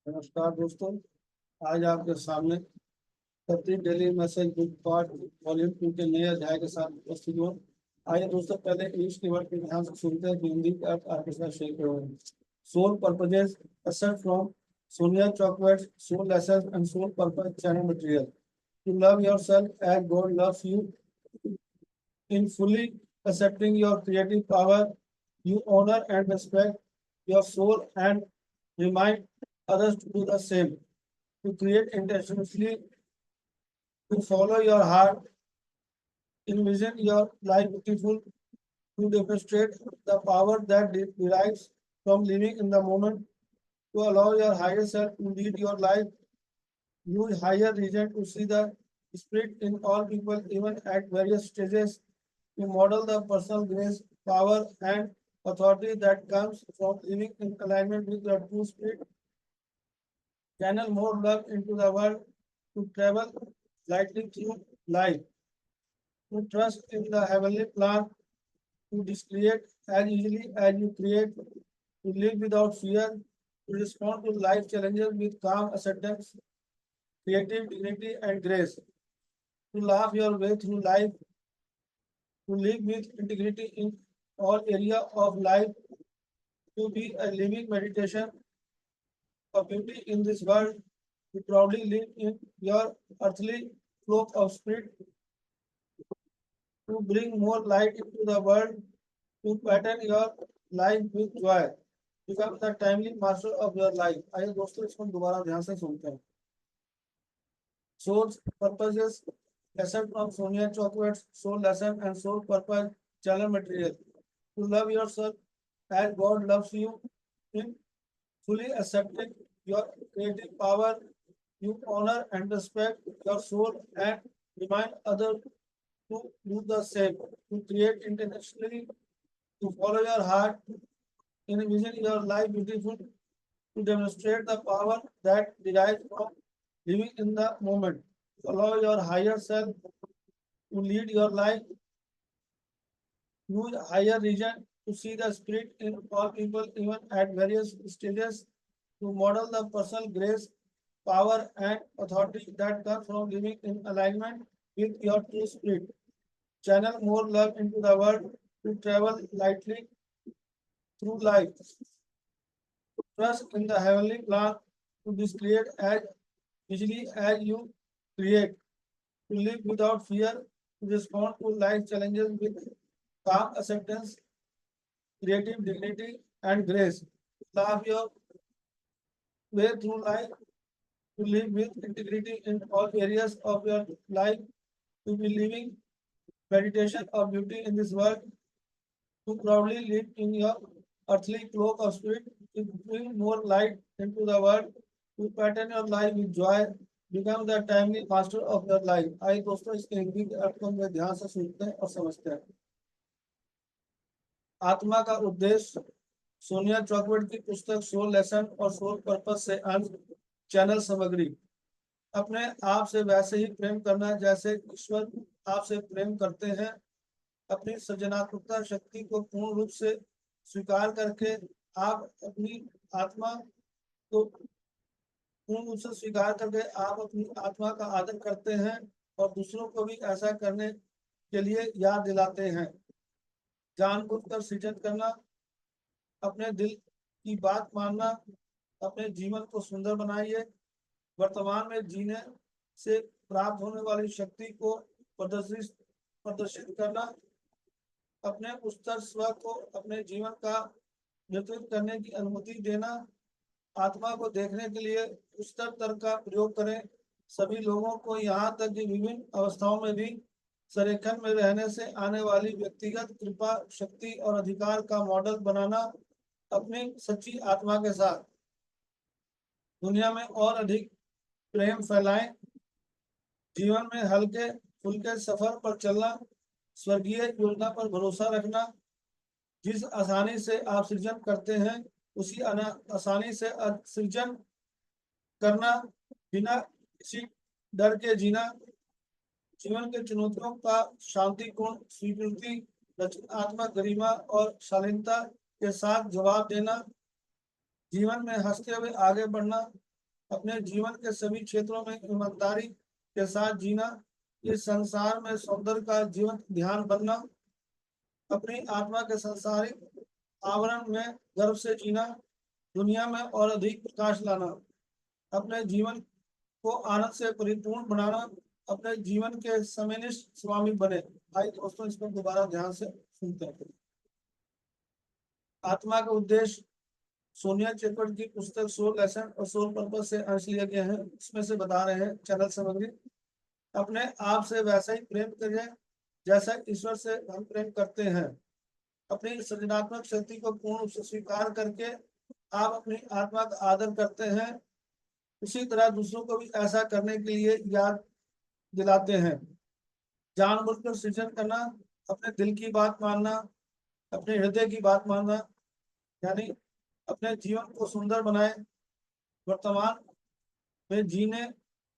नमस्कार दोस्तों। आज आपके सामने प्रति daily message book part volume 2 के नए अध्याय के साथ उपस्थित हूँ। आइए दोस्तों, पहले इंग्लिश की वर्ड के ध्यान से सुनते हैं कि हिंदी का अर्थ आपके साथ शेयर करूँगा। Soul purposes except from Sonia Choquette soul lesson and soul purpose channel material to love yourself as God loves you in fully accepting your creative power. You honor and respect your soul and remind others to do the same. To create intentionally, to follow your heart, envision your life beautiful, to demonstrate the power that derives from living in the moment, to allow your higher self to lead your life, use higher reason to see the spirit in all people, even at various stages, to model the personal grace, power, and authority that comes from living in alignment with the true spirit, channel more love into the world, to travel lightly through life, to trust in the heavenly plan, to discreate as easily as you create, to live without fear, to respond to life challenges with calm acceptance, creative dignity, and grace, to laugh your way through life, to live with integrity in all area of life, to be a living meditation of beauty in this world, to proudly live in your earthly cloak of spirit, to bring more light into the world, to pattern your life with joy, become the timely master of your life. आइए दोस्तों, इसको दोबारा ध्यान से सुनते हैं। Soul's purposes, lesson from Sonia Chocolate's Soul Lesson and Soul Purpose Channel Material. To love yourself as God loves you, in fully accepting your creative power, you honor and respect your soul and remind others to do the same. To create intentionally, to follow your heart, envision your life beautiful, to demonstrate the power that derives from living in the moment. Allow your higher self to lead your life. Use higher region to see the spirit in all people, even at various stages, to model the personal grace, power, and authority that come from living in alignment with your true spirit. Channel more love into the world, to travel lightly through life. Trust in the heavenly plan, to discreate as easily as you create, to live without fear, to respond to life challenges with calm acceptance, creative dignity, and grace. Love your way through life, to live with integrity in all areas of your life, to be living meditation of beauty in this world, to proudly live in your earthly cloak of spirit, to bring more light into the world, to pattern your life with joy, become the timely master of your life. आइए दोस्तों, इसके हिंदी के अर्थ को में ध्यान से सुनते हैं और समझते हैं। आत्मा का उद्देश्य। सोनिया चॉकलेट की पुस्तक सोल लेसन और सोल पर्पस से अंश। चैनल सामग्री। अपने आप से वैसे ही प्रेम करना जैसे ईश्वर आपसे प्रेम करते हैं। अपनी सृजनात्मकता शक्ति को पूर्ण रूप से स्वीकार करके आप अपनी आत्मा को पूर्ण रूप से स्वीकार करके आप अपनी आत्मा का आदर करते हैं और दूसरों को भी ऐसा करने के लिए याद दिलाते हैं। जानबूझकर सृजन करना, अपने दिल की बात मानना, अपने जीवन को सुंदर बनाइए। वर्तमान में जीने से प्राप्त होने वाली शक्ति को प्रदर्शित करना, अपने उच्चतर स्व को अपने जीवन का नेतृत्व करने की अनुमति देना। आत्मा को देखने के लिए उच्चतर तर्क का प्रयोग करें। सभी लोगों को यहाँ तक कि विभिन्न अवस्थाओं में भी संरेखन में रहने से आने वाली व्यक्तिगत कृपा शक्ति और अधिकार का मॉडल बनाना। अपनी सच्ची आत्मा के साथ दुनिया में और अधिक प्रेम फैलाएं। जीवन में हल्के फुल्के सफर पर चलना, स्वर्गीय योजना पर भरोसा रखना। जिस आसानी से आप सृजन करते हैं उसी आसानी से सृजन करना, बिना किसी डर के जीना। जीवन के चुनौतियों का शांतिपूर्ण स्वीकृति, रचनात्मक गरिमा और शालीनता के साथ जवाब देना। जीवन में हंसते हुए आगे बढ़ना, अपने जीवन के सभी क्षेत्रों में ईमानदारी के साथ जीना, इस संसार में सौंदर्य का जीवन ध्यान बनना, अपनी आत्मा के संसारिक आवरण में गर्व से जीना, दुनिया में और अधिक प्रकाश लाना, अपने जीवन को आनंद से परिपूर्ण बनाना, अपने जीवन के समयनिष्ठ स्वामी बने। आइए दोस्तों इसको दोबारा ध्यान से सुनते हैं। आत्मा का उद्देश्य सोनिया चेकवर्ड की पुस्तक सोल लेसन और सोल पर्पस से अंश लिया गया है। इसमें से बता रहे हैं चैनल सामग्री। अपने आप से वैसा ही प्रेम करें जैसा ईश्वर से हम प्रेम करते हैं। अपनी सृजनात्मक शक्ति को पूर्ण रूप से स्वीकार करके आप अपनी आत्मा का आदर करते हैं, उसी तरह दूसरों को भी ऐसा करने के लिए याद दिलाते हैं। जानबूझकर सृजन करना, अपने दिल की बात मानना, अपने हृदय की बात मानना, यानी अपने जीवन को सुंदर बनाए, वर्तमान में जीने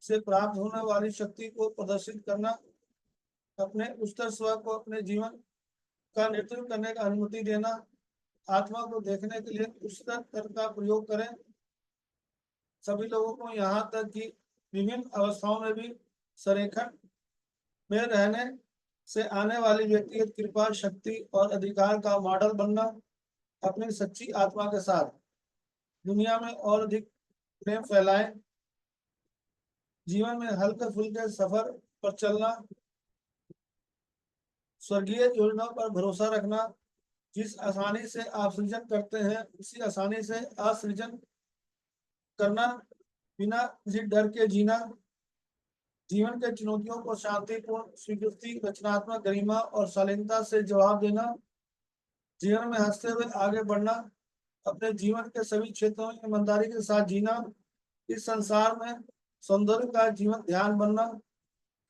से प्राप्त होने वाली शक्ति को प्रदर्शित करना, अपने उच्चतर स्व को अपने जीवन का नेतृत्व करने का अनुमति देना, आत्मा को देखने के लिए उच्चतर तर्क का प्रयोग करें। सभी लोगों को यहाँ तक कि विभिन्न अवस्थाओं में भी संरेखण में रहने से आने वाली व्यक्तिगत कृपा, शक्ति और अधिकार का मॉडल बनना, अपनी सच्ची आत्मा के साथ दुनिया में और अधिक प्रेम फैलाएं, जीवन में हल्के फुल्के सफर पर चलना, स्वर्गीय योजनाओं पर भरोसा रखना, जिस आसानी से आप सृजन करते हैं उसी आसानी से असृजन करना, बिना किसी डर के जीना, जीवन के चुनौतियों को शांतिपूर्ण स्वीकृति, रचनात्मक गरिमा और शालीनता से जवाब देना, जीवन में हंसते हुए आगे बढ़ना, अपने जीवन के सभी क्षेत्रों में ईमानदारी के साथ जीना, इस संसार में सौंदर्य का जीवन ध्यान बनना,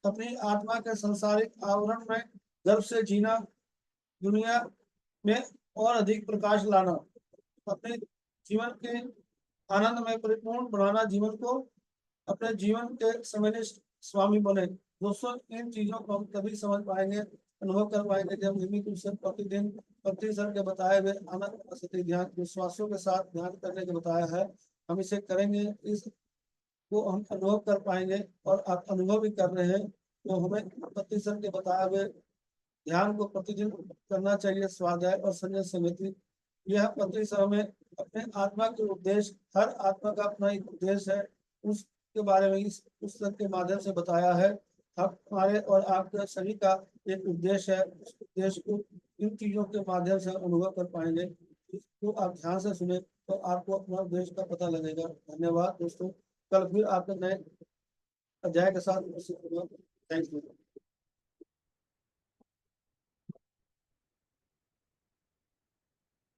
अपनी आत्मा के संसारिक आवरण में गर्व से जीना, दुनिया में और अधिक प्रकाश लाना, अपने जीवन के आनंद में परिपूर्ण बनाना, जीवन को अपने जीवन के समयनिष्ठ स्वामी बने। दोस्तों इन चीजों को हम तभी समझ पाएंगे, अनुभव कर पाएंगे जब नियमित रूप से प्रतिदिन सर के बताए हुए आनंद सती ध्यान विश्वासों के साथ ध्यान करने के बताया है, हम इसे करेंगे, इस को हम अनुभव कर पाएंगे और आप अनुभव भी कर रहे हैं। तो हमें सर के बताए हुए ध्यान को प्रतिदिन करना चाहिए। स्वाध्याय और संजय समिति यह सर में अपने आत्मा के उद्देश्य, हर आत्मा का अपना एक उद्देश्य है, उसके बारे में इस पुस्तक के माध्यम से बताया है। हमारे और आपके सभी का एक उद्देश्य है, उस उद्देश्य को इन चीजों के माध्यम से अनुभव कर पाएंगे। इसको आप ध्यान से सुने तो आपको अपना उद्देश्य का पता लगेगा। धन्यवाद दोस्तों, कल फिर आपके नए अध्याय के साथ। Thank you.